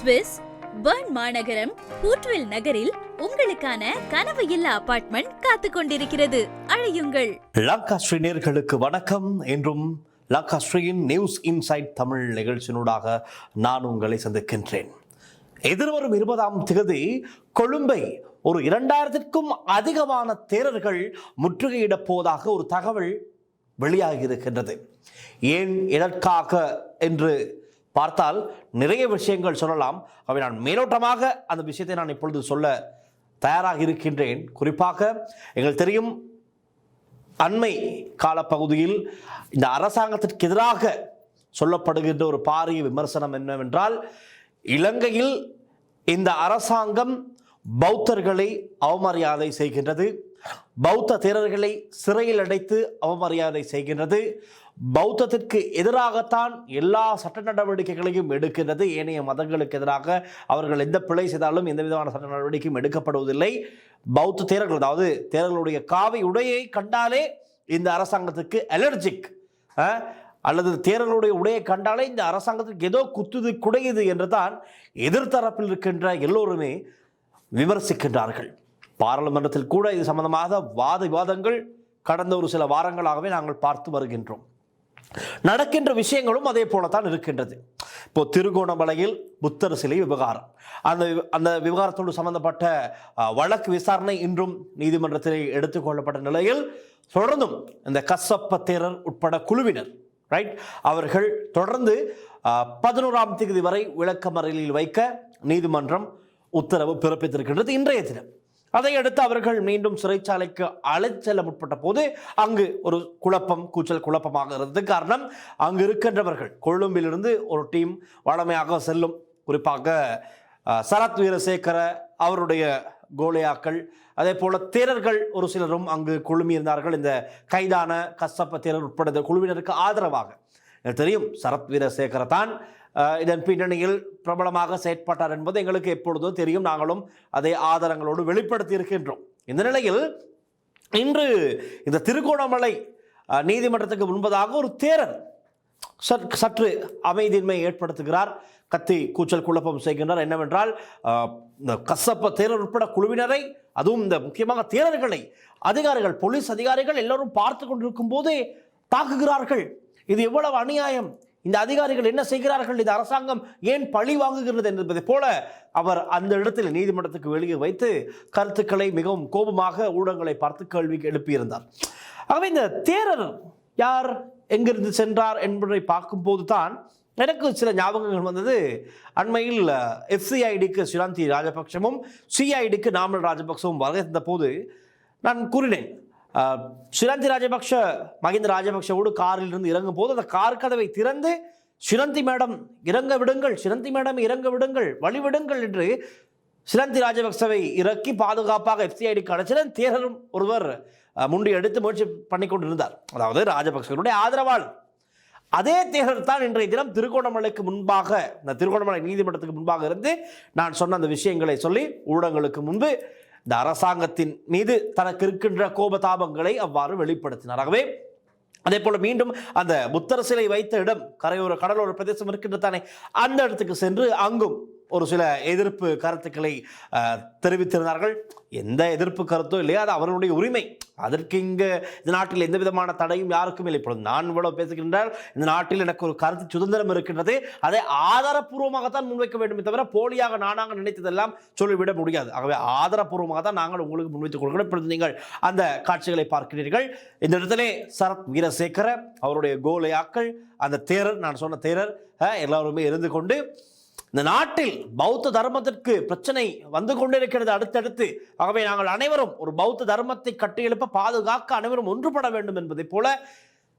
Swiss burn மாநகரம் ஹூட்வில் நகரில் உங்களுக்கான கனவு இல்ல அபார்ட்மெண்ட் காத்து கொண்டிருக்கிறது. அழையுங்கள். லங்கா ஸ்ரீ நேயர்களுக்கு வணக்கம். என்றும் லங்கா ஸ்ரீயின் நியூஸ் இன்சைட் தமிழ் நிகழ்ச்சியினூடாக நான் உங்களை சந்திக்கின்றேன். எதிர்வரும் 20ஆம் தேதி கொழும்பை ஒரு 2000க்கும் அதிகமான தேரர்கள் முற்றுகையிடப் போவதாக ஒரு தகவல் வெளியாகி இருக்கின்றது. ஏன் எதற்காக என்று பார்த்தால் நிறைய விஷயங்கள் சொல்லலாம். அவை நான் மேலோட்டமாக அந்த விஷயத்தை நான் இப்பொழுது சொல்ல தயாராக இருக்கின்றேன். குறிப்பாக எங்களுக்கு தெரியும், அண்மை காலப்பகுதியில் இந்த அரசாங்கத்திற்கு எதிராக சொல்லப்படுகின்ற ஒரு பாரிய விமர்சனம் என்னவென்றால், இலங்கையில் இந்த அரசாங்கம் பௌத்தர்களை அவமரியாதை செய்கின்றது, பௌத்த தேரர்களை சிறையில் அடைத்து அவமரியாதை செய்கின்றது, பௌத்தத்திற்கு எதிராகத்தான் எல்லா சட்ட நடவடிக்கைகளையும் எடுக்கின்றது, ஏனைய மதங்களுக்கு எதிராக அவர்கள் எந்த பிழை செய்தாலும் எந்த விதமான சட்ட நடவடிக்கையும் எடுக்கப்படுவதில்லை. பௌத்த தேரர்கள், அதாவது தேரர்களுடைய காவி உடையை கண்டாலே இந்த அரசாங்கத்துக்கு அலர்ஜிக், அல்லது தேரர்களுடைய உடையை கண்டாலே இந்த அரசாங்கத்துக்கு ஏதோ குத்துது குடையுது என்று தான் எதிர்த்தரப்பில் இருக்கின்ற எல்லோருமே விமர்சிக்கின்றார்கள். பாராளுமன்றத்தில் கூட இது சம்பந்தமாக வாத விவாதங்கள் கடந்த ஒரு சில வாரங்களாகவே நாங்கள் பார்த்து வருகின்றோம். நடக்கின்ற விஷயங்களும் அதே போலத்தான் இருக்கின்றது. இப்போ திருகோணமலையில் புத்தர் சிலை விவகாரம், அந்த விவகாரத்தோடு சம்பந்தப்பட்ட வழக்கு விசாரணை இன்றும் நீதிமன்றத்தில் எடுத்துக்கொள்ளப்பட்ட நிலையில் தொடர்ந்தும் இந்த கசப்ப தேரர் உட்பட குழுவினர் அவர்கள் தொடர்ந்து 11ஆம் தேதி வரை விளக்கமறியலில் வைக்க நீதிமன்றம் உத்தரவு பிறப்பித்திருக்கின்றது இன்றைய தினம். அதையடுத்து அவர்கள் மீண்டும் சிறைச்சாலைக்கு அழைத்து செல்ல முற்பட்ட போது அங்கு ஒரு கூச்சல் குழப்பமாக இருந்தது. காரணம், அங்கு இருக்கின்றவர்கள் கொழும்பிலிருந்து ஒரு டீம் வழமையாக செல்லும், குறிப்பாக சரத் வீரசேகர அவருடைய கோலியாக்கள், அதே போல தேரர்கள் ஒரு சிலரும் அங்கு குழுமியிருந்தார்கள். இந்த கைதான கசப்ப தேரர் உட்பட குழுவினருக்கு ஆதரவாக. தெரியும், சரத் வீரசேகர தான் இதன் பின்னணியில் பிரபலமாக செயற்பட்டார் என்பது எங்களுக்கு எப்பொழுதோ தெரியும். நாங்களும் அதை ஆதாரங்களோடு வெளிப்படுத்தி இருக்கின்றோம். இந்த நிலையில் இன்று இந்த திருகோணமலை நீதிமன்றத்துக்கு முன்பதாக ஒரு தேரர் சற்று அமைதியின்மை ஏற்படுத்துகிறார், கத்தி கூச்சல் குழப்பம் செய்கின்றார். என்னவென்றால், கசப்ப தேரர் உட்பட குழுவினரை, அதுவும் இந்த முக்கியமாக தேரர்களை அதிகாரிகள், போலீஸ் அதிகாரிகள் எல்லோரும் பார்த்து கொண்டிருக்கும் போதே தாக்குகிறார்கள். இது எவ்வளவு அநியாயம்! இந்த அதிகாரிகள் என்ன செய்கிறார்கள்? இந்த அரசாங்கம் ஏன் பழி வாங்குகிறது என்பதை போல அவர் அந்த இடத்தில் நீதிமன்றத்துக்கு வெளியே வைத்து கருத்துக்களை மிகவும் கோபமாக ஊடகங்களை பார்த்து கேள்வி எழுப்பியிருந்தார். ஆகவே இந்த தேரர் யார், எங்கிருந்து சென்றார் என்பதை பார்க்கும்போது தான் எனக்கு சில ஞாபகங்கள் வந்தது. அண்மையில் FCIDக்கு சிராந்தி ராஜபக்சவும் CIDக்கு நாமல் ராஜபக்சவும் வருகின்ற போது நான் கூறினேன், சிராந்தி ராஜபக்ஷ மஹிந்த ராஜபக்ஷவோடு காரில் இருந்து இறங்கும் போது அந்த கார் கதவை திறந்து சிரந்தி மேடம் இறங்க விடுங்கள், சிரந்தி மேடம் இறங்க விடுங்கள், வழிவிடுங்கள் என்று சிரந்தி ராஜபக்சவை இறக்கி பாதுகாப்பாக FCIDக்கு அழைச்சிடன் தேரரும் ஒருவர் முண்டி எடுத்து முயற்சி பண்ணி கொண்டிருந்தார். அதாவது ராஜபக்சர்களுடைய ஆதரவாளர். அதே தேரர் தான் இன்றைய தினம் திருகோணமலைக்கு முன்பாக, இந்த திருகோணமலை நீதிமன்றத்துக்கு முன்பாக இருந்து நான் சொன்ன அந்த விஷயங்களை சொல்லி ஊடகங்களுக்கு முன்பு இந்த அரசாங்கத்தின் மீது தனக்கு இருக்கின்ற கோபதாபங்களை அவ்வாறு வெளிப்படுத்தினார். ஆகவே அதே போல மீண்டும் அந்த புத்தர் சிலை வைத்த இடம் கடலோர பிரதேசம் இருக்கின்ற தானே, அந்த இடத்துக்கு சென்று அங்கும் ஒரு சில எதிர்ப்பு கருத்துக்களை தெரிவித்திருந்தார்கள். எந்த எதிர்ப்பு கருத்தோ இல்லையா, அது அவர்களுடைய உரிமை. அதற்கு இங்கு இந்த நாட்டில் எந்த விதமான தடையும் யாருக்கும் இல்லை. இப்பொழுது நான் இவ்வளவு பேசுகின்றால் இந்த நாட்டில் எனக்கு ஒரு கருத்து சுதந்திரம் இருக்கின்றது, அதை ஆதாரப்பூர்வமாகத்தான் முன்வைக்க வேண்டுமே தவிர போலியாக நானாக நினைத்ததெல்லாம் சொல்லிவிட முடியாது. ஆகவே ஆதாரப்பூர்வமாக தான் நாங்கள் உங்களுக்கு முன்வைத்துக் கொள்கிறோம். இப்பொழுது நீங்கள் அந்த காட்சிகளை பார்க்கிறீர்கள். இந்த இடத்திலே சரத் வீரசேகர அவருடைய கோலையாக்கள், அந்த தேரர், நான் சொன்ன தேரர் எல்லாருமே இருந்து கொண்டு இந்த நாட்டில் பௌத்த தர்மத்திற்கு பிரச்சனை வந்து கொண்டிருக்கிறது அடுத்தடுத்து. ஆகவே நாங்கள் அனைவரும் ஒரு பௌத்த தர்மத்தை கட்டியெழுப்ப பாதுகாக்க அனைவரும் ஒன்றுபட வேண்டும் என்பதை போல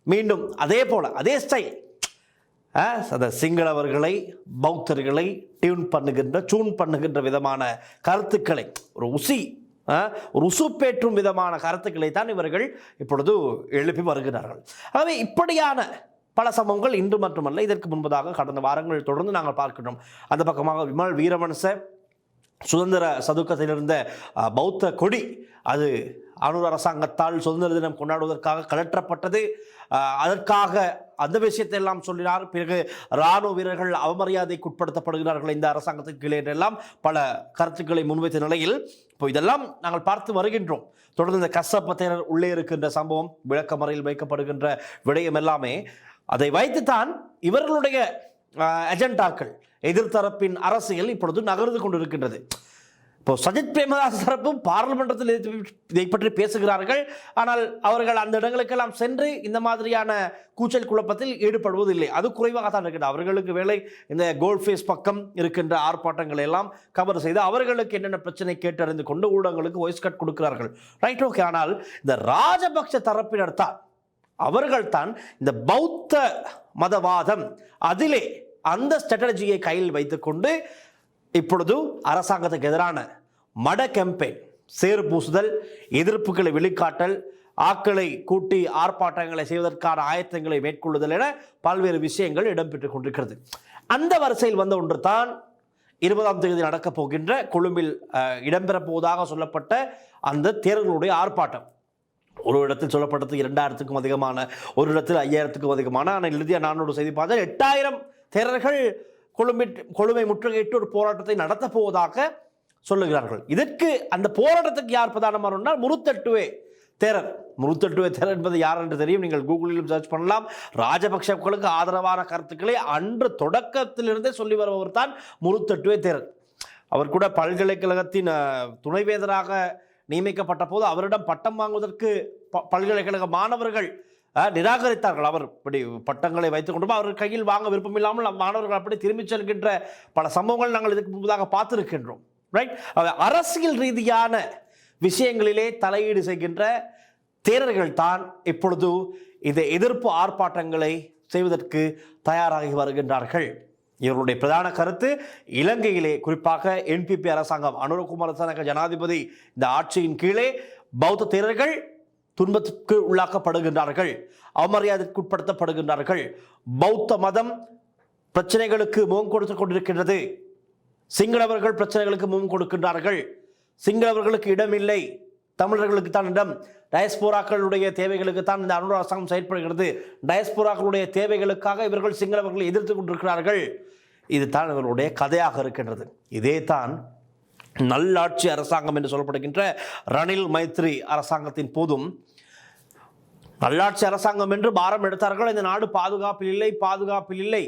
மீண்டும் அதே ஸ்டைல் சிங்களவர்களை பௌத்தர்களை சூன் பண்ணுகின்ற விதமான கருத்துக்களை, ஒரு உசுப்பேற்றும் விதமான கருத்துக்களை தான் இவர்கள் இப்பொழுது எழுப்பி வருகிறார்கள். ஆகவே இப்படியான பல சம்பவங்கள் இன்று மட்டுமல்ல, இதற்கு முன்பதாக கடந்த வாரங்கள் தொடர்ந்து நாங்கள் பார்க்கின்றோம். அந்த பக்கமாக விமல் வீரவன்ச சுதந்திர சதுக்கத்தில் இருந்த பௌத்த கொடி அது அனுர் அரசாங்கத்தால் சுதந்திர தினம் கொண்டாடுவதற்காக கலற்றப்பட்டது. அதற்காக அந்த விஷயத்தை எல்லாம் சொல்லினார். பிறகு இராணுவ வீரர்கள் அவமரியாதைக்கு உட்படுத்தப்படுகிறார்கள் இந்த அரசாங்கத்தின் கீழே என்றெல்லாம் பல கருத்துக்களை முன்வைத்த நிலையில் இப்போ இதெல்லாம் நாங்கள் பார்த்து வருகின்றோம். தொடர்ந்து இந்த கசப்பத்தினர் உள்ளே இருக்கின்ற சம்பவம், விளக்கமறையில் வைக்கப்படுகின்ற விடயம் எல்லாமே அதை வைத்துத்தான் இவர்களுடைய அஜெண்டாக்கள், எதிர்த்தரப்பின் அரசியல் இப்பொழுது நகர்ந்து கொண்டிருக்கின்றது. இப்போ சஜித் பிரேமதாஸ் தரப்பும் பார்லிமெண்டத்தில் இதை பற்றி பேசுகிறார்கள். ஆனால் அவர்கள் அந்த இடங்களுக்கெல்லாம் சென்று இந்த மாதிரியான கூச்சல் குழப்பத்தில் ஈடுபடுவதில்லை. அது குறைவாக தான் இருக்கின்றது. அவர்களுக்கு வேலை இந்த கோல்ட் ஃபேஸ் பக்கம் இருக்கின்ற ஆர்ப்பாட்டங்களை எல்லாம் கவர் செய்து அவர்களுக்கு என்னென்ன பிரச்சனை கேட்டறிந்து கொண்டு ஊடகங்களுக்கு வாய்ஸ் கட் கொடுக்கிறார்கள். Right, okay. ஆனால் இந்த ராஜபக்ச தரப்பினர் தான், அவர்கள் தான் இந்த பௌத்த மதவாதம் அதிலே அந்த ஸ்ட்ராட்டஜியை கையில் வைத்துக்கொண்டு இப்பொழுது அரசாங்கத்துக்கு எதிரான மட கேம்பெயின், சேறு பூசுதல், எதிர்ப்புகளை வெளிக்காட்டல், ஆக்களை கூட்டி ஆர்ப்பாட்டங்களை செய்வதற்கான ஆயத்தங்களை மேற்கொள்ளுதல் என பல்வேறு விஷயங்கள் இடம்பெற்றுக் கொண்டிருக்கிறது. அந்த வரிசையில் வந்த ஒன்று தான் 20ஆம் தேதி நடக்கப் போகின்ற கொழும்பில் இடம்பெறப் போவதாக சொல்லப்பட்ட அந்த தேர்தலுடைய ஆர்ப்பாட்டம். ஒரு இடத்தில் சொல்லப்பட்டது 2000க்கும் அதிகமான, ஒரு இடத்தில் 5000க்கும் அதிகமான, ஆனால் இறுதியாக நான் ஒரு செய்தி பார்த்தேன் 8000 தேரர்கள் கொழும்பை முற்றுகையிட்டு ஒரு போராட்டத்தை நடத்தப் போவதாக சொல்லுகிறார்கள். இதற்கு அந்த போராட்டத்துக்கு யார் பிரதானமாக இருந்தால் முருத்தட்டுவே தேரர். முருத்தட்டுவே தேரர் என்பது யார் என்று தெரியும், நீங்கள் கூகுளிலும் சர்ச் பண்ணலாம். ராஜபக்சர்களுக்கு ஆதரவான கருத்துக்களை அன்று தொடக்கத்திலிருந்தே சொல்லி வருபவர் தான் முருத்தட்டுவே தேரர். அவர் கூட பல்கலைக்கழகத்தின் துணைவேந்தராக நியமிக்கப்பட்ட போது அவரிடம் பட்டம் வாங்குவதற்கு பல்கலைக்கழக மாணவர்கள் நிராகரித்தார்கள். அவர் இப்படி பட்டங்களை வைத்துக் கொண்டு அவர்கள் கையில் வாங்க விருப்பம் இல்லாமல் மாணவர்கள் அப்படி திரும்பிச் செல்கின்ற பல சம்பவங்கள் நாங்கள் இதுக்கு முன்பதாக பார்த்திருக்கின்றோம். ரைட், அரசியல் ரீதியான விஷயங்களிலே தலையீடு செய்கின்ற தேரர்கள் தான் இப்பொழுது இந்த எதிர்ப்பு ஆர்ப்பாட்டங்களை செய்வதற்கு தயாராகி வருகின்றார்கள். இவருடைய பிரதான கருத்து, இலங்கையிலே குறிப்பாக என்பிபி அரசாங்கம், அனுரகுமார திசாநாயக்க ஜனாதிபதி இந்த ஆட்சியின் கீழே பௌத்த தேரர்கள் துன்பத்திற்கு உள்ளாக்கப்படுகின்றார்கள், அவமரியாதைக்கு உட்படுத்தப்படுகின்றார்கள், பௌத்த மதம் பிரச்சனைகளுக்கு முகம் கொடுத்து கொண்டிருக்கின்றது, சிங்களவர்கள் பிரச்சனைகளுக்கு முகம் கொடுக்கின்றார்கள், சிங்களவர்களுக்கு இடமில்லை, தமிழர்களுக்கு தான் இடம், டயஸ்போராக்களுடைய தேவைகளுக்கு தான் இந்த அனுர அரசாங்கம் செயல்படுகிறது, டயஸ்போராக்களுடைய தேவைகளுக்காக இவர்கள் சிங்களவர்களை எதிர்த்து கொண்டிருக்கிறார்கள். இது தான் இவர்களுடைய கதையாக இருக்கின்றது. இதே தான் நல்லாட்சி அரசாங்கம் என்று சொல்லப்படுகின்ற ரணில் மைத்ரி அரசாங்கத்தின் போதும் நல்லாட்சி அரசாங்கம் என்று பாரம் எடுத்தார்கள். இந்த நாடு பாதுகாப்பில் இல்லை, பாதுகாப்பில் இல்லை,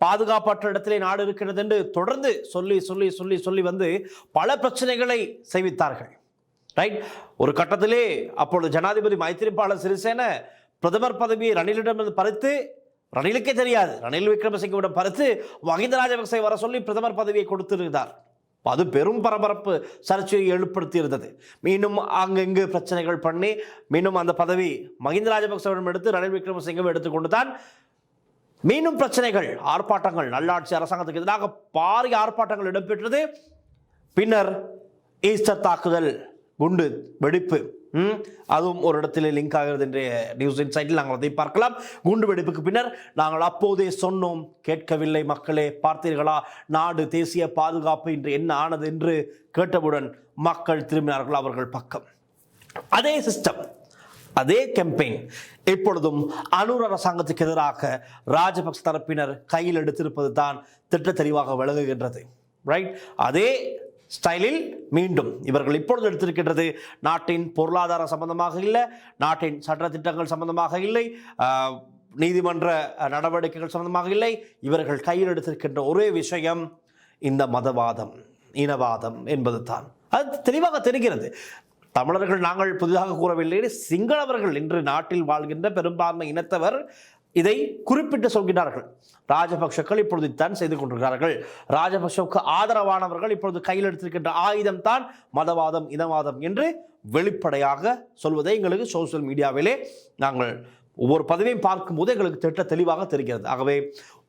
பாதுகாப்பற்ற இடத்திலே நாடு இருக்கிறது என்று தொடர்ந்து சொல்லி சொல்லி சொல்லி சொல்லி வந்து பல பிரச்சனைகளை செய்வித்தார்கள். ரைட், ஒரு கட்டத்திலே அப்பொழுது ஜனாதிபதி மைத்ரிபால சிறிசேன பிரதமர் பதவியை ரணிலிடமிருந்து பறித்து, ரணிலுக்கே தெரியாது, ரணில் விக்ரமசிங்கவிடம் பறித்து மஹிந்த ராஜபக்சே வர சொல்லி பிரதமர் பதவியை கொடுத்திருந்தார். அது பெரும் பரபரப்பு சர்ச்சையை ஏற்படுத்தி இருந்தது. மீண்டும் அங்கெங்கு பிரச்சனைகள் பண்ணி மீண்டும் அந்த பதவி மஹிந்த ராஜபக்சவிடம் எடுத்து ரணில் விக்ரமசிங்கம் எடுத்துக்கொண்டு தான் மீண்டும் பிரச்சனைகள், ஆர்ப்பாட்டங்கள், நல்லாட்சி அரசாங்கத்துக்கு எதிராக பாரிய ஆர்ப்பாட்டங்கள் இடம்பெற்றது. பின்னர் ஈஸ்டர் தாக்குதல், குண்டு வெடிப்பு, அதுவும் ஒரு இடத்திலே லிங்க் ஆகிறது இன்றைய நியூஸ் இன்சைட்டில் நாங்கள் அதை பார்க்கலாம். குண்டு வெடிப்புக்கு பின்னர் நாங்கள் அப்போதே சொன்னோம், கேட்கவில்லை மக்களே, பார்த்தீர்களா நாடு தேசிய பாதுகாப்பு இன்று என்ன ஆனது என்று கேட்டவுடன் மக்கள் திரும்பினார்கள் அவர்கள் பக்கம். அதே சிஸ்டம், அதே கேம்பெயின் இப்பொழுதும் அனுர் அரசாங்கத்துக்கு எதிராக ராஜபக்ச தரப்பினர் கையில் எடுத்திருப்பது தான் திட்ட தெளிவாக விளங்குகின்றது. ரைட், அதே ஸ்டைலில் மீண்டும் இவர்கள் இப்பொழுது எடுத்திருக்கின்றது நாட்டின் பொருளாதார சம்பந்தமாக இல்லை, நாட்டின் சட்ட திட்டங்கள் சம்பந்தமாக இல்லை, நீதிமன்ற நடவடிக்கைகள் சம்பந்தமாக இல்லை. இவர்கள் கையில் எடுத்திருக்கின்ற ஒரே விஷயம் இந்த மதவாதம், இனவாதம் என்பது தான். அது தெளிவாக தெரிகிறது. தமிழர்கள் நாங்கள் புதிதாக கூறவில்லை, சிங்களவர்கள் இன்று நாட்டில் வாழ்கின்ற பெரும்பான்மை இனத்தவர் இதை குறிப்பிட்டு சொல்கிறார்கள். ராஜபக்சக்கள் இப்பொழுது தான் செய்து கொண்டிருக்கிறார்கள். ராஜபக்சவுக்கு ஆதரவானவர்கள் இப்பொழுது கையில் எடுத்திருக்கின்ற ஆயுதம் தான் மதவாதம், இனவாதம் என்று வெளிப்படையாக சொல்வதை எங்களுக்கு சோசியல் மீடியாவிலே நாங்கள் ஒவ்வொரு பதவியும் பார்க்கும்போது எங்களுக்கு திட்ட தெளிவாக தெரிகிறது. ஆகவே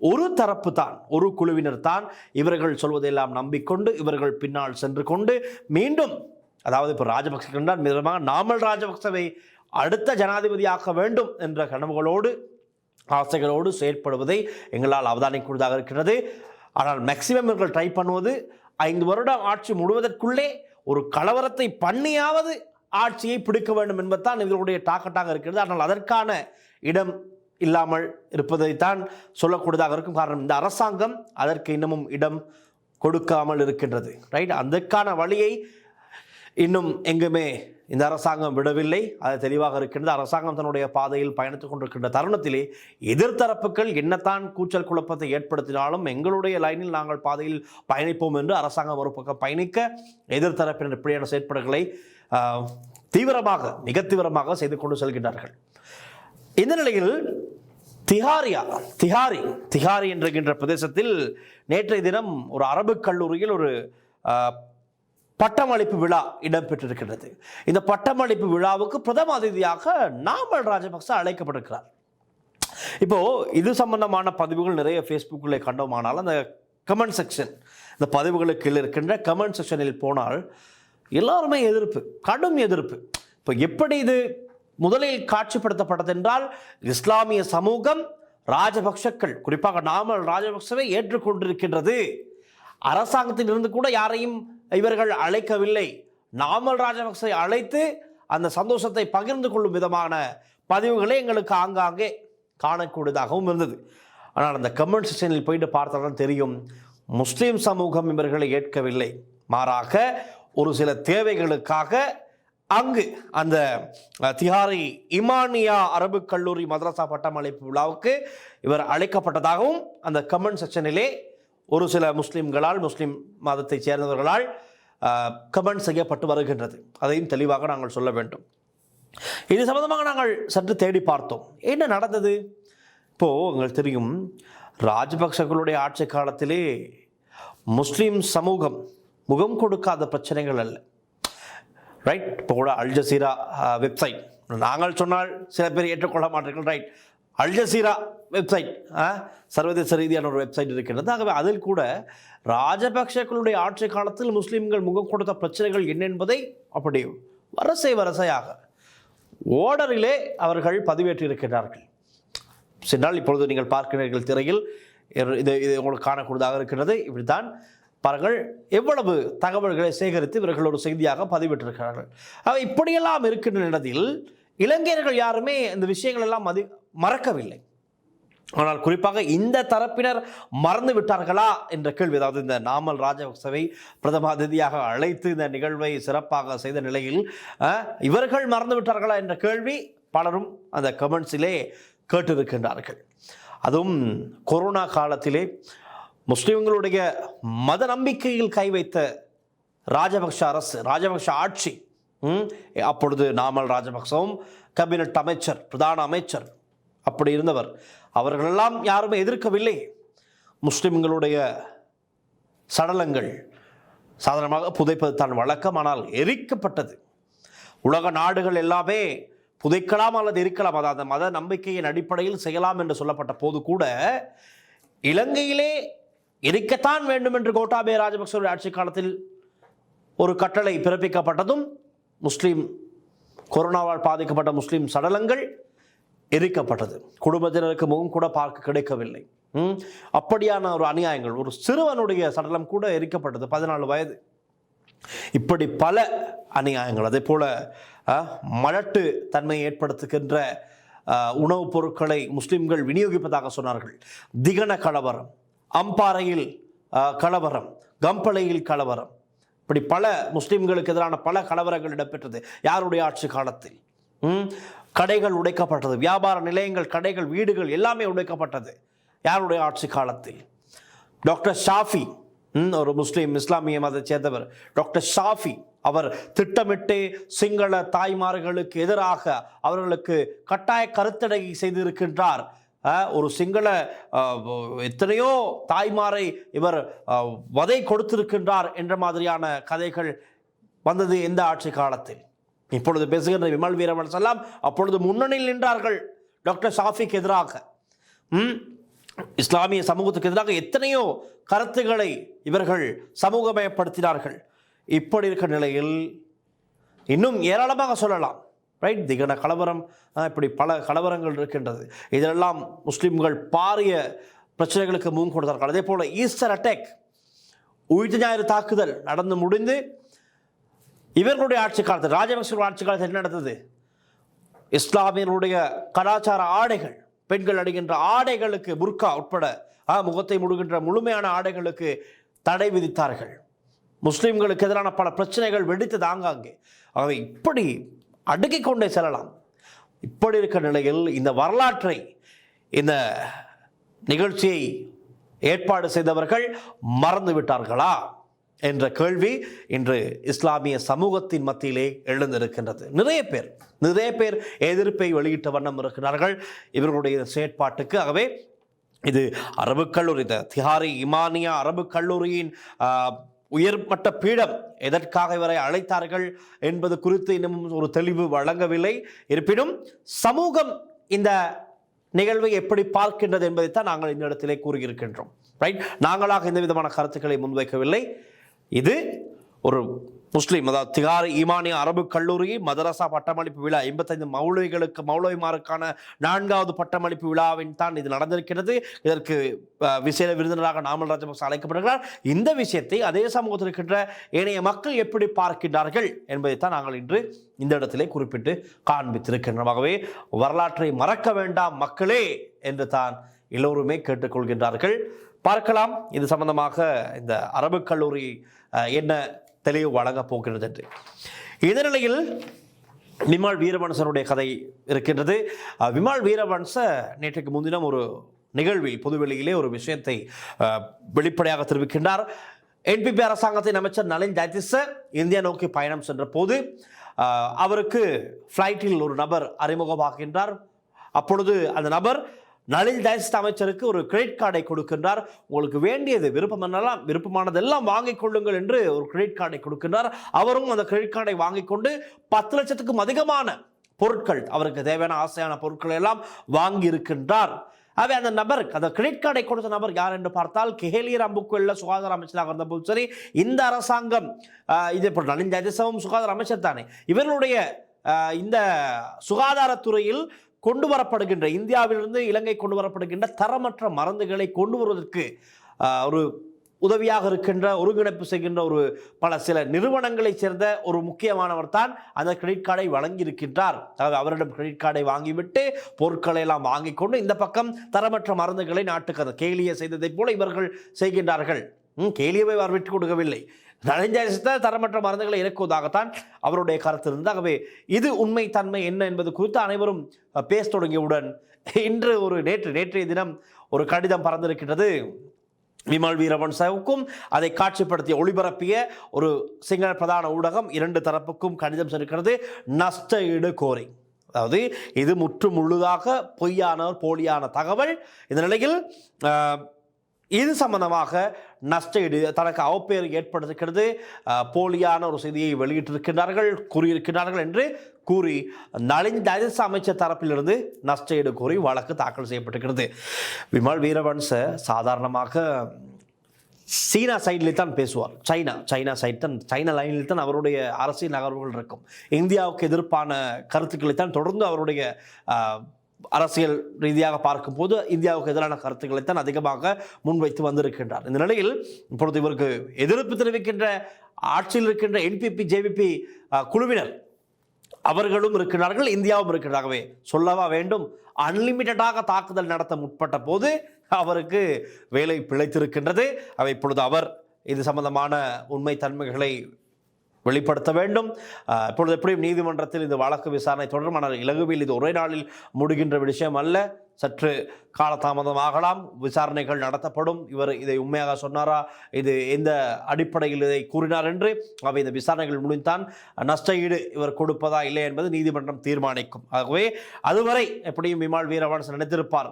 ஒரு தரப்பு தான், ஒரு குழுவினர் தான் இவர்கள் சொல்வதையெல்லாம் நம்பிக்கொண்டு இவர்கள் பின்னால் சென்று கொண்டு மீண்டும், அதாவது இப்போ ராஜபக்ச மிதமாக நாமல் ராஜபக்சவை அடுத்த ஜனாதிபதியாக்க வேண்டும் என்ற கனவுகளோடு ஆசைகளோடு செயற்படுவதை எங்களால் அவதானிக்கூடியதாக இருக்கிறது. ஆனால் மேக்சிமம் இவர்கள் ட்ரை பண்ணுவது 5 வருடம் ஆட்சி முழுவதற்குள்ளே ஒரு கலவரத்தை பண்ணியாவது ஆட்சியை பிடிக்க வேண்டும் என்பதுதான் இவர்களுடைய டாக்கெட்டாக இருக்கிறது. ஆனால் அதற்கான இடம் இல்லாமல் இருப்பதைத்தான் சொல்லக்கூடியதாக இருக்கும். காரணம், இந்த அரசாங்கம் அதற்கு இன்னமும் இடம் கொடுக்காமல் இருக்கின்றது. ரைட், அதற்கான வழியை இன்னும் எங்குமே இந்த அரசாங்கம் விடவில்லை. அது தெளிவாக இருக்கின்றது. அரசாங்கம் தன்னுடைய பாதையில் பயணித்துக் கொண்டிருக்கின்ற தருணத்திலே எதிர்த்தரப்புகள் என்னத்தான் கூச்சல் குழப்பத்தை ஏற்படுத்தினாலும் எங்களுடைய லைனில் நாங்கள் பாதையில் பயணிப்போம் என்று அரசாங்கம் ஒரு பக்கம் பயணிக்க, எதிர்த்தரப்பினர் இப்படியான செயற்பாடுகளை தீவிரமாக, மிக தீவிரமாக செய்து கொண்டு செல்கின்றார்கள். இந்த நிலையில் திஹாரி என்கின்ற பிரதேசத்தில் நேற்றைய தினம் ஒரு அரபு கல்லூரியில் ஒரு பட்டமளிப்பு விழா இடம்பெற்றிருக்கிறது. இந்த பட்டமளிப்பு விழாவுக்கு பிரதம அதிதியாக நாமல் ராஜபக்ச அழைக்கப்பட்டிருக்கிறார். இப்போ இது சம்பந்தமான பதிவுகள் நிறைய ஃபேஸ்புக்கில் கண்டோமானால் அந்த கமெண்ட் செக்ஷன், இந்த பதிவுகளுக்கு இருக்கின்ற கமெண்ட் செக்ஷனில் போனால் எல்லாருமே எதிர்ப்பு, கடும் எதிர்ப்பு. இப்போ எப்படி இது முதலில் காட்சிப்படுத்தப்பட்டது என்றால், இஸ்லாமிய சமூகம் ராஜபக்சக்கள், குறிப்பாக நாமல் ராஜபக்சவை ஏற்றுக்கொண்டிருக்கின்றது. அரசாங்கத்தில் இருந்து கூட யாரையும் இவர்கள் அழைக்கவில்லை. நாமல் ராஜபக்சவை அழைத்து அந்த சந்தோஷத்தை பகிர்ந்து கொள்ளும் விதமான பதிவுகளை எங்களுக்கு ஆங்காங்கே காணக்கூடியதாகவும் இருந்தது. ஆனால் அந்த கமெண்ட் செக்ஷனில் போயிட்டு பார்த்தால்தான் தெரியும், முஸ்லீம் சமூகம் இவர்களை ஏற்கவில்லை. மாறாக ஒரு சில தேவைகளுக்காக அங்கு அந்த திஹாரி இமானியா அரபு கல்லூரி மதரசா பட்டமளிப்பு விழாவுக்கு இவர் அழைக்கப்பட்டதாகவும் அந்த கமெண்ட் செக்ஷனிலே ஒரு சில முஸ்லீம்களால், முஸ்லீம் மதத்தைச் சேர்ந்தவர்களால் கமெண்ட் செய்யப்பட்டு வருகின்றது. அதையும் தெளிவாக நாங்கள் சொல்ல வேண்டும். இது சம்பந்தமாக நாங்கள் சற்று தேடி பார்த்தோம், என்ன நடந்தது. இப்போது உங்களுக்கு தெரியும், ராஜபக்சர்களுடைய ஆட்சி காலத்திலே முஸ்லீம் சமூகம் முகம் கொடுக்காத பிரச்சனைகள் அல்ல. ரைட், இப்போ கூட அல் ஜசீரா வெப்சைட், நாங்கள் சொன்னால் சில பேர் ஏற்றுக்கொள்ள மாட்டீர்கள். ரைட், அல் ஜசீரா வெப்சைட் சர்வதேச ரீதியான ஒரு வெப்சைட் இருக்கின்றது. ஆகவே அதில் கூட ராஜபக்சர்களுடைய ஆட்சி காலத்தில் முஸ்லீம்கள் முகம் கொடுத்த பிரச்சனைகள் என்ன என்பதை அப்படி வரிசையாக ஓர்டரிலே அவர்கள் பதிவேற்றிருக்கிறார்கள். சென்றால் இப்பொழுது நீங்கள் பார்க்கிறீர்கள் திரையில், இது உங்களுக்கு காணக்கூடியதாக இருக்கின்றது. இப்படித்தான் பாருங்கள் எவ்வளவு தகவல்களை சேகரித்து இவர்கள் ஒரு செய்தியாக பதிவிட்டிருக்கிறார்கள். இப்படியெல்லாம் இருக்கின்ற இடத்தில் இளைஞர்கள் யாருமே இந்த விஷயங்கள் எல்லாம் மறக்கவில்லை. ஆனால் குறிப்பாக இந்த தரப்பினர் மறந்து விட்டார்களா என்ற கேள்வி, அதாவது இந்த நாமல் ராஜபக்சவை பிரதம அதிதியாக அழைத்து இந்த நிகழ்வை சிறப்பாக செய்த நிலையில் இவர்கள் மறந்து விட்டார்களா என்ற கேள்வி பலரும் அந்த கமெண்ட்ஸிலே கேட்டிருக்கின்றார்கள். அதுவும் கொரோனா காலத்திலே முஸ்லிம்களுடைய மத நம்பிக்கையில் கை வைத்த ராஜபக்ஷ அரசு, ராஜபக்ஷ ஆட்சி, அப்பொழுது நாமல் ராஜபக்சவும் கேபினட் அமைச்சர், பிரதான அமைச்சர் அப்படி இருந்தவர், அவர்களெல்லாம் யாருமே எதிர்க்கவில்லை. முஸ்லிம்களுடைய சடலங்கள் சாதாரணமாக புதைப்பது தான் வழக்கம், ஆனால் எரிக்கப்பட்டது. உலக நாடுகள் எல்லாமே புதைக்கலாம் அல்லது எரிக்கலாம், அதாவது மத நம்பிக்கையின் அடிப்படையில் செய்யலாம் என்று சொல்லப்பட்ட போது கூட இலங்கையிலே எரிக்கத்தான் வேண்டும் என்று கோட்டாபய ராஜபக்சவுடைய ஆட்சி காலத்தில் ஒரு கட்டளை பிறப்பிக்கப்பட்டதும் முஸ்லீம் கொரோனாவால் பாதிக்கப்பட்ட முஸ்லீம் சடலங்கள் எரிக்கப்பட்டது. குடும்பத்தினருக்கு முகம் கூட பார்க்க கிடைக்கவில்லை. அப்படியான ஒரு அநியாயங்கள், ஒரு சிறுவனுடைய சடலம் கூட எரிக்கப்பட்டது, 14 வயது. இப்படி பல அநியாயங்கள். அதே போல மலட்டு தன்மை ஏற்படுத்துகின்ற உணவுப் பொருட்களை முஸ்லிம்கள் விநியோகிப்பதாக சொன்னார்கள். திகன கலவரம், அம்பாறையில் கலவரம், கம்பளையில் கலவரம், இப்படி பல முஸ்லிம்களுக்கு எதிரான பல கலவரங்கள் இடம்பெற்றது யாருடைய ஆட்சி காலத்தில். கடைகள் உடைக்கப்பட்டது, வியாபார நிலையங்கள், கடைகள், வீடுகள் எல்லாமே உடைக்கப்பட்டது யாருடைய ஆட்சி காலத்தில். டாக்டர் ஷாஃபி, ஒரு முஸ்லீம் இஸ்லாமிய மதத்தை சேர்ந்தவர், டாக்டர் ஷாஃபி, அவர் திட்டமிட்டு சிங்கள தாய்மார்களுக்கு எதிராக அவர்களுக்கு கட்டாய கருத்தடை செய்திருக்கின்றார். ஒரு சிங்கள எத்தனையோ தாய்மாரை இவர் வதை கொடுத்திருக்கின்றார் என்ற மாதிரியான கதைகள் வந்தது எந்த ஆட்சி காலத்தில். இப்பொழுது பேசுகின்ற விமல் வீரவன்சலாம் அப்பொழுது முன்னணியில் நின்றார்கள் டாக்டர் ஷாஃபிக்கு எதிராக. இஸ்லாமிய சமூகத்துக்கு எதிராக எத்தனையோ கருத்துக்களை இவர்கள் சமூகமயப்படுத்தினார்கள். இப்படி இருக்கிற நிலையில் இன்னும் ஏராளமாக சொல்லலாம். ரைட், திகன கலவரம், இப்படி பல கலவரங்கள் இருக்கின்றது. இதெல்லாம் முஸ்லிம்கள் பாரிய பிரச்சனைகளுக்கு முன் கொடுத்தார்கள். அதே போல ஈஸ்டர் அட்டாக், உயிர்த்த ஞாயிறு தாக்குதல் நடந்து முடிந்து இவர்களுடைய ஆட்சி காலத்தில், ராஜபக்ச ஆட்சி காலத்தில் என்ன நடந்தது? இஸ்லாமியர்களுடைய கலாச்சார ஆடைகள், பெண்கள் அணிகின்ற ஆடைகளுக்கு, புர்கா உட்பட முகத்தை மூடுகின்ற முழுமையான ஆடைகளுக்கு தடை விதித்தார்கள். முஸ்லிம்களுக்கு எதிரான பல பிரச்சனைகள் வெடித்து தாங்காங்கே. ஆகவே இப்படி அடுக்கிக் கொண்டே செல்லலாம். இப்படி இருக்கிற நிலையில் இந்த வரலாற்றை, இந்த நிகழ்ச்சியை ஏற்பாடு செய்தவர்கள் மறந்து விட்டார்களா என்ற கேள்வி இன்று இஸ்லாமிய சமூகத்தின் மத்தியிலே எழுந்திருக்கின்றது. நிறைய பேர் எதிர்ப்பை வெளியிட்ட வண்ணம் இருக்கிறார்கள் இவர்களுடைய செயற்பாட்டுக்கு. ஆகவே இது அரபு கல்லூரி, இந்த திஹாரி இமானியா அரபு கல்லூரியின் உயர்மட்ட பீடம் எதற்காக இவரை அழைத்தார்கள் என்பது குறித்து இன்னும் ஒரு தெளிவு வழங்கவில்லை. இருப்பினும் சமூகம் இந்த நிகழ்வை எப்படி பார்க்கின்றது என்பதைத்தான் நாங்கள் இந்த இடத்திலே கூறியிருக்கின்றோம். ரைட், நாங்களாக எந்த விதமான கருத்துக்களை முன்வைக்கவில்லை. இது ஒரு முஸ்லீம், அதாவது திகாரி ஈமானிய அரபு கல்லூரி மதரசா பட்டமளிப்பு விழா, 85 மௌலவிமாருக்கான 4வது பட்டமளிப்பு விழாவின் தான் இது நடந்திருக்கிறது. இதற்கு விசேட விருந்தினராக நாமல் ராஜபக்ச அழைக்கப்படுகிறார். இந்த விஷயத்தை அதே சமூகத்தில் இருக்கின்ற ஏனைய மக்கள் எப்படி பார்க்கின்றார்கள் என்பதைத்தான் நாங்கள் இன்று இந்த இடத்திலே குறிப்பிட்டு காண்பித்திருக்கின்றோம். ஆகவே வரலாற்றை மறக்க வேண்டாம் மக்களே என்று தான் எல்லோருமே கேட்டுக்கொள்கின்றார்கள். பார்க்கலாம் இது சம்பந்தமாக இந்த அரபு கல்லூரி என்ன தெளிவு வழங்கப் போகிறது என்று. இந்த நிலையில் விமல் வீரவன்சனுடைய கதை இருக்கின்றது. விமல் வீரவன்ச நேற்றைக்கு முன்தினம் ஒரு நிகழ்வில் பொதுவெளியிலே ஒரு விஷயத்தை வெளிப்படையாக தெரிவிக்கின்றார். என்பிபி அரசாங்கத்தின் அமைச்சர் நளின் ஜெயதிஸ இந்தியா நோக்கி பயணம் சென்ற போது அவருக்கு ஃப்ளைட்டில் ஒரு நபர் அறிமுகமாகின்றார். அப்பொழுது அந்த நபர் நளின் ஜெயதிஸ அமைச்சருக்கு ஒரு கிரெடிட் கார்டை கொடுக்கின்றார். உங்களுக்கு வேண்டியது விருப்பமானதெல்லாம் வாங்கிக் கொள்ளுங்கள் என்று ஒரு கிரெடிட் கார்டை கொடுக்கின்றார். அவரும் அந்த கிரெடிட் கார்டை வாங்கிக் கொண்டு 10 லட்சத்துக்கும் அதிகமான பொருட்கள், அவருக்கு தேவையான ஆசையான பொருட்கள் எல்லாம் வாங்கி இருக்கின்றார். அவை அந்த நபர், அந்த கிரெடிட் கார்டை கொடுத்த நபர் யார் என்று பார்த்தால் கேலியர் அம்புக்குள்ள சுகாதார அமைச்சராக இருந்தபோது சரி, இந்த அரசாங்கம் இதே போல் நளின் ஜெயதிஸவும் சுகாதார அமைச்சர் தானே, இவர்களுடைய இந்த சுகாதாரத்துறையில் கொண்டு வரப்படுகின்ற, இந்தியாவிலிருந்து இலங்கை கொண்டு வரப்படுகின்ற தரமற்ற மருந்துகளை கொண்டு வருவதற்கு ஒரு உதவியாக இருக்கின்ற, ஒருங்கிணைப்பு செய்கின்ற சில நிறுவனங்களை சேர்ந்த ஒரு முக்கியமானவர் தான் அந்த கிரெடிட் கார்டை வழங்கி இருக்கின்றார். அதாவது அவரிடம் கிரெடிட் கார்டை வாங்கிவிட்டு பொருட்களை எல்லாம் வாங்கி கொண்டு இந்த பக்கம் தரமற்ற மருந்துகளை நாட்டுக்கு, அந்த கேலியை செய்ததை போல இவர்கள் செய்கின்றார்கள். கேலியவை அவர் விட்டுக் கொடுக்கவில்லை, நளின் ஜெயதிஸ தரமற்ற மருந்துகளை இறக்குவதாகத்தான் அவருடைய கருத்து இருந்தது. ஆகவே இது உண்மை தன்மை என்ன என்பது குறித்து அனைவரும் பேச தொடங்கியவுடன் இன்று நேற்றைய தினம் ஒரு கடிதம் பறந்திருக்கின்றது. விமல் வீரவன்சவுக்கும் அதை காட்சிப்படுத்திய ஒளிபரப்பிய ஒரு சிங்கள பிரதான ஊடகம் 2 தரப்புக்கும் கடிதம் சென்றிருக்கிறது, நஷ்ட ஈடு கோரி. அதாவது இது முற்று முழுதாக பொய்யான போலியான தகவல். இந்த நிலையில் இது சம்பந்தமாக நஷ்டஈடு தனக்கு அவப்பெயர் ஏற்படுத்துகிறது, போலியான ஒரு செய்தியை கூறியிருக்கிறார்கள் என்று கூறி நளின் ஜெயதிஸ அமைச்சர் தரப்பிலிருந்து நஷ்டஈடு கோரி வழக்கு தாக்கல் செய்யப்பட்டிருக்கிறது. விமல் வீரவன்ச சாதாரணமாக சீனா சைடில் தான் பேசுவார். சைனா லைனில் தான் அவருடைய அரசியல் நகர்வுகள் இருக்கும். இந்தியாவுக்கு எதிர்ப்பான கருத்துக்களை தான் தொடர்ந்து அவருடைய அரசியல் ரீதியாக பார்க்கும்போது இந்தியாவுக்கு எதிரான கருத்துக்களைத்தான் அதிகமாக முன்வைத்து வந்திருக்கின்றார். இந்த நிலையில் இப்பொழுது இவருக்கு எதிர்ப்பு தெரிவிக்கின்ற ஆட்சியில் இருக்கின்ற என்பிபி ஜேவிபி குழுவினர் அவர்களும் இருக்கிறார்கள், இந்தியாவும் இருக்கிறார்களே. சொல்லவா வேண்டும், அன்லிமிட்டடாக தாக்குதல் நடத்த முற்பட்ட போது அவருக்கு வேலை பிழைத்திருக்கின்றது. அவை இப்பொழுது அவர் இது சம்பந்தமான உண்மை தன்மைகளை வெளிப்படுத்த வேண்டும். இப்பொழுது எப்படியும் நீதிமன்றத்தில் இந்த வழக்கு விசாரணை தொடரும். ஆனால் இலகுவில் இது ஒரே நாளில் முடிகின்ற விஷயம் அல்ல, சற்று காலதாமதமாகலாம். விசாரணைகள் நடத்தப்படும். இவர் இதை உண்மையாக சொன்னாரா, இது எந்த அடிப்படையில் இதை கூறினார் என்று அவை இந்த விசாரணைகள் முடிந்தான் நஷ்ட ஈடு இவர் கொடுப்பதா இல்லை என்பது நீதிமன்றம் தீர்மானிக்கும். ஆகவே அதுவரை எப்படியும் விமல் வீரவன்ச நினைத்திருப்பார்,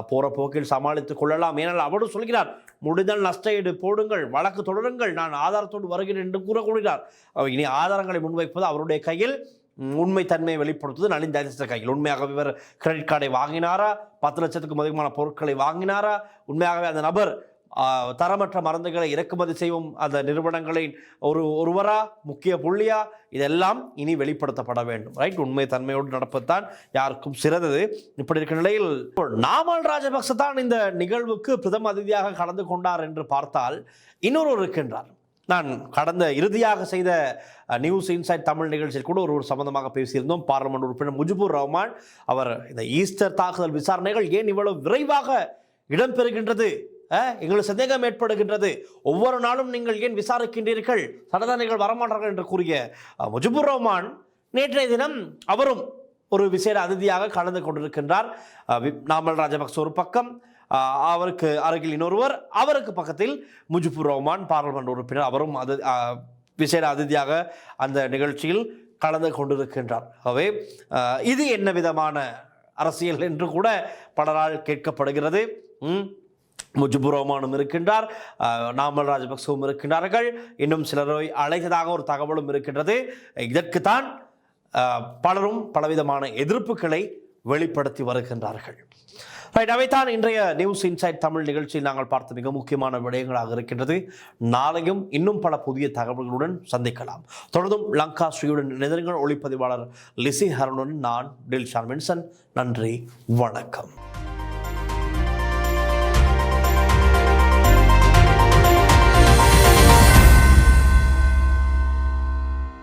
போற போக்கில் சமாளித்துக் கொள்ளலாம். ஏனால் அவரும் சொல்கிறார், முடிந்தால் நஷ்ட ஈடு போடுங்கள், வழக்கு தொடருங்கள், நான் ஆதாரத்தோடு வருகிறேன் என்று கூறுகிறார். இனி ஆதாரங்களை முன்வைப்பது அவருடைய கையில், உண்மை தன்மையை வெளிப்படுத்துவது நளின் ஜெயதிஸ கையில். உண்மையாக இவர் கிரெடிட் கார்டை வாங்கினாரா, 10 லட்சத்துக்கும் அதிகமான பொருட்களை வாங்கினாரா, உண்மையாகவே அந்த நபர் தரமற்ற மருந்துகளை இறக்குமதி செய்யும் அந்த நிறுவனங்களின் ஒருவரா, முக்கிய புள்ளியா, இதெல்லாம் இனி வெளிப்படுத்தப்பட வேண்டும். ரைட், உண்மை தன்மையோடு நடப்பதுதான் யாருக்கும் சிறந்தது. இப்படி இருக்கிற நிலையில் நாமல் ராஜபக்ச தான் இந்த நிகழ்வுக்கு பிரதம அதிதியாக கலந்து கொண்டார் என்று பார்த்தால் இன்னொருவர் இருக்கின்றார். நான் கடந்த இறுதியாக செய்த நியூஸ் இன்சைட் தமிழ் நிகழ்ச்சியில் கூட ஒரு சம்பந்தமாக பேசியிருந்தோம். பார்லிமெண்ட் உறுப்பினர் முஜிபுர் ரஹ்மான் அவர் இந்த ஈஸ்டர் தாக்குதல் விசாரணைகள் ஏன் இவ்வளவு விரைவாக இடம்பெறுகின்றது, எங்களுக்கு சந்தேகம் ஏற்படுகின்றது, ஒவ்வொரு நாளும் நீங்கள் ஏன் விசாரிக்கின்றீர்கள், சட்டதானிகள் வரமாட்டார்கள் என்று கூறிய முஜிபுர் ரஹ்மான் நேற்றைய தினம் அவரும் ஒரு விசேட அதிதியாக கலந்து கொண்டிருக்கின்றார். நாமல் ராஜபக்ச ஒரு பக்கம், அவருக்கு அருகில் இன்னொருவர், அவருக்கு பக்கத்தில் முஜிபுர் ரஹ்மான் பார்லிமெண்ட் உறுப்பினர், அவரும் அது விசேட அதிதியாக அந்த நிகழ்ச்சியில் கலந்து கொண்டிருக்கின்றார். ஆகவே இது என்ன விதமான அரசியல் என்று கூட பலரால் கேட்கப்படுகிறது. முஜிபுர் ரஹ்மானும் இருக்கின்றார், நாமல் ராஜபக்சவும் இருக்கின்றார்கள், இன்னும் சிலரை அழைத்ததாக ஒரு தகவலும் இருக்கின்றது. இதற்குத்தான் பலரும் பலவிதமான எதிர்ப்புகளை வெளிப்படுத்தி வருகின்றார்கள். அவைத்தான் இன்றைய நியூஸ் இன்சைட் தமிழ் நிகழ்ச்சியில் நாங்கள் பார்த்த மிக முக்கியமான விடயங்களாக இருக்கின்றது. நாளையும் இன்னும் பல புதிய தகவல்களுடன் சந்திக்கலாம். தொடர்ந்தும் லங்கா ஸ்ரீயுடன் நிதர்கள் ஒளிப்பதிவாளர் லிசி ஹரனுடன் நான் டில்ஷான் வின்சன். நன்றி, வணக்கம்.